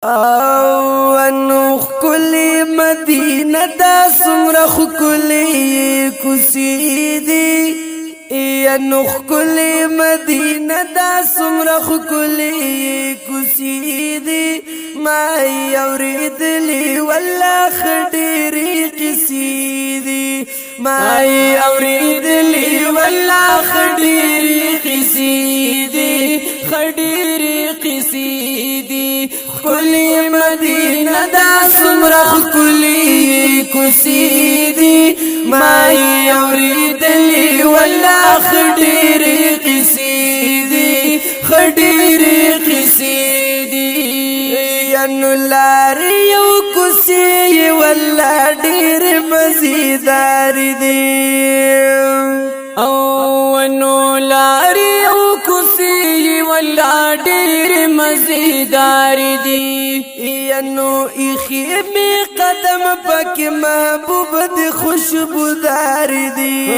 نو خلی مدینه دا سمره خلی کوسی دی یا نو خلی مدینه دا سمره خلی کوسی دی ما اوریدلی والله خډيري قصې دي ما اوریدلی والله خډيري قصې دي خډيري قصې دي خلی مدینه دا سمره خلی کوسی دی ما اوریدلی والله خډيري قصې دي خډيري قصې دي نو لاري یو کوسی والله ډېر مزیدار دی او نو لاري یو کوسی والله ډېر مزیدار دی نو اخی می قدم پک محبوب دی خوشبودار دی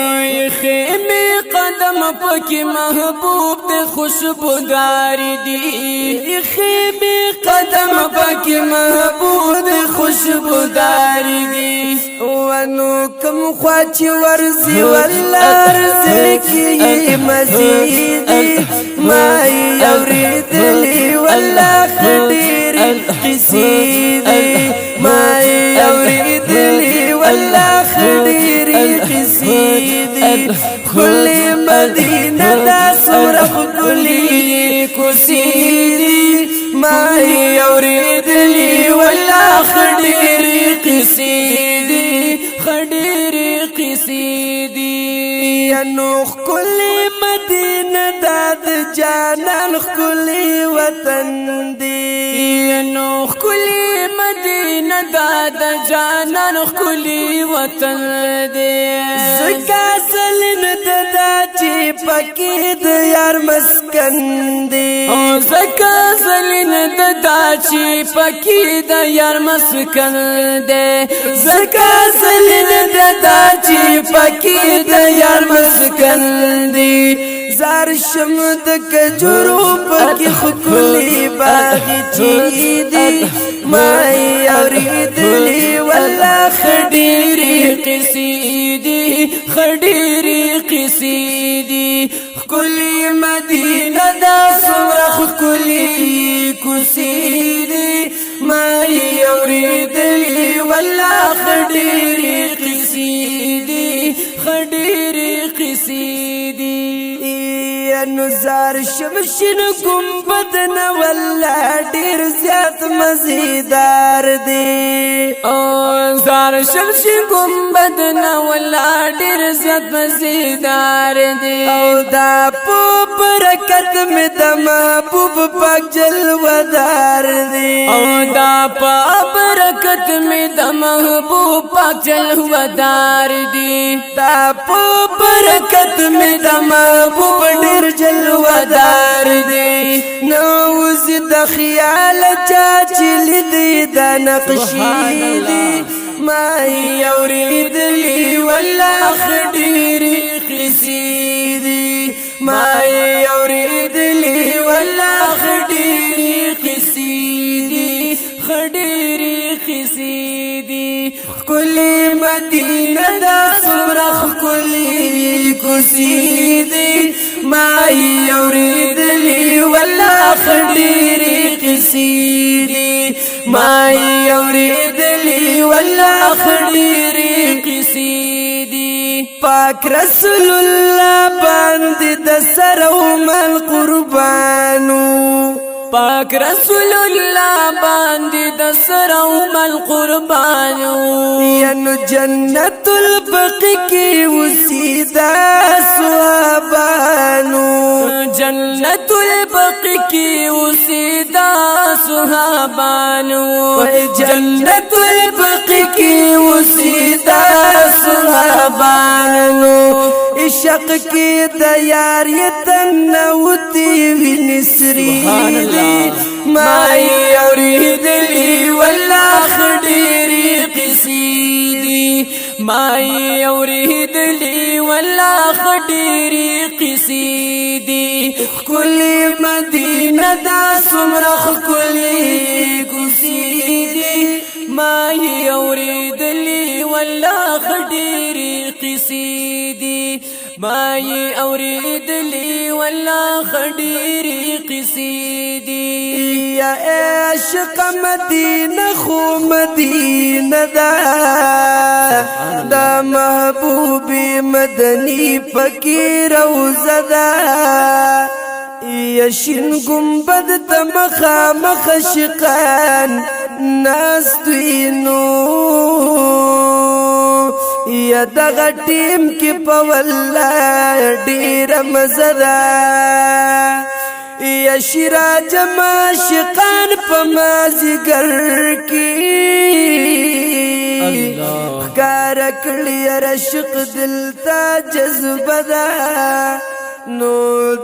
اخی می قدم پک محبوب دی خوشبودار دی اخی می قدم پک محبوب دی خوشبودار دی ونو کم خواچ ورزی والله رزقی مزید ما اوریدلی والله خډيري قصې دي ما اوریدلی والله خډيري قصې دي خلی مدینه دا سمره خلی کوسی دی ما اوریدلی والله خډيري قصې دي خډيري قصې دي نو خلی مدینه دا د جانان خلی وطن دی نو خلی مدینه دا د جانان خلی وطن دی زکا سلن ددا چې پکې د یار مسکن دی او زکا سلن ددا چې پکې د یار مسکن دی زکا سلن ددا چې پکې د یار مسکن دی زار شمد کجرو پکې خکلی باغچې دي ما اوریدلی والله خډيري قصې دي خډيري قصې دي خکلی مدینه دا سمره خکلی کوسی دي ما اوریدلی والله خډيري قصې دي خډيري قصې دي نو زار شمشین گنبد نه والله ډیر زیات مزیدار دی او زار شمشین گنبد نه والله ډیر زیات مزیدار دی او دا په برکت می د محبوب پاک جلوه‌دار دی او دا په برکت می د محبوب پاک جلوه‌دار دی دا په برکت می د محبوب ډیر جلوه‌دار دی نوز د خیال چاچلی دی د نقشی دی ما اوریدلی والله خډيري قصې دي ما اوریدلی والله خډيري قصې دي خډيري قصې دي خلی مدینه دا سمره خلی کوسی دی ما اوریدلی والله خډيري قصې دي ما اوریدلی والله خډيري قصې دي پاک رسول الله باندې د سره مل قربانو پاک رسول الله باندې د سره مل قربانو ینو جنت البقیع کې وسیدا صحابانو جنت البقیع کې وسیدا صحابانو جنت البقیع کې وسیدا صحابانو عشق کې د یار یتنوتی ونسری دی ما اوریدلی والله خډيري قصې دي ما اوریدلی والله خډيري قصې دي کلی مدینه دا سمره خلی کوسي دي ما اوریدلی والله خډيري قصې دي ما اوریدلی والله خډيري قصې دي یا عشق مدینه خو مدینه دا محبوب مدنی پکی روزه دا یشین گنبد تا مخامخ شقان ناس دوینو یا دغه ټیم کې په والله ډېره مزه ده یا شیراج معشقان په مازیګر کې ښکاره کړي عشق دل ته جذبه ده نو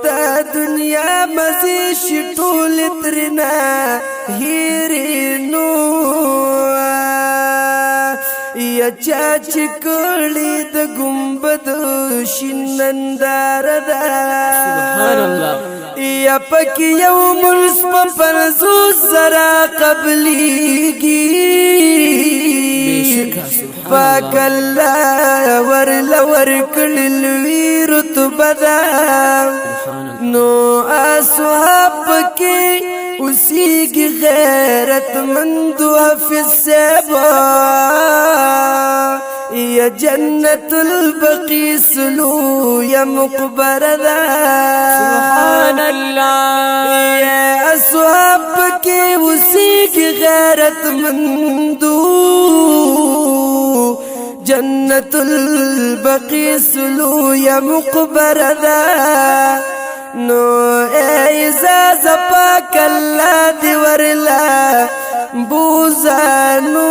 دا دنیا مزې شي ټولې ترېنه هېرې نو یا چا چې کړي د ګنبد شین ننداره ده سبحان الله یا پکې یو منس په پنځوس زره قبلیږي پاک الله ورله ورکړي لوی رتبه ده نو اصحاب پکې اوسیږي غیرتمند حافظ صاحب یا جنت البقی سلو یا مقبره ده سبحان الله یا اصحاب کی اوسیږي غیرتمندو جنت البقی سلو یا مقبره ده نو اعزاز پاک الله دی ورلا بوزانو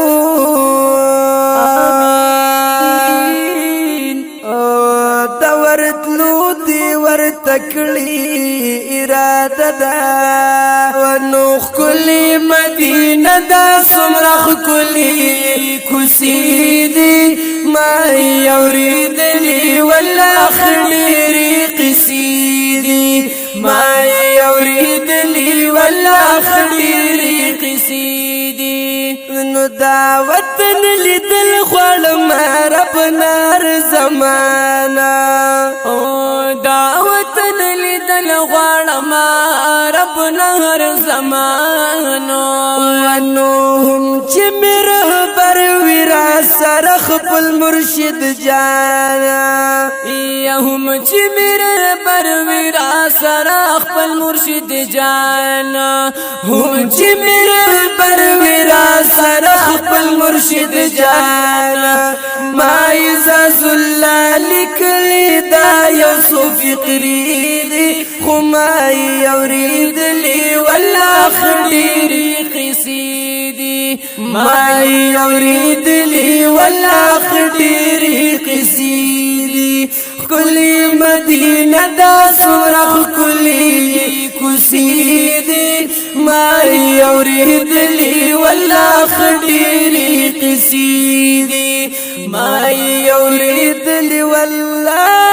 دورتلو دی ورتکلی اراده دا ونوخ کلی مدینه دا سمرخ کلی کسی دی ما یوریدلی والله خډيري قصې دي ما اوریدلی والله خډيري قصې دي نو دا وطن لیدل غواړم رب نار زمانہ او دا وطن لیدل غواړم رب نار زمانہ ونو هم چې مرهبر ورا سره خپل مرشد جانا یا هم چې مرهبر ورا سره خپل مرشد جانا هم چې مرهبر ورا سره خپل مرشد جانا ما عزاز الله لیکلی دا یوسف فقری دی خو ما اوریدلی والله خډيري قصې دي ما اوریدلی والله خډيري قصې دي کلی مدینه دا سمره کلی کوسي دي ما اوریدلی والله خډيري قصې دي ما اوریدلی والله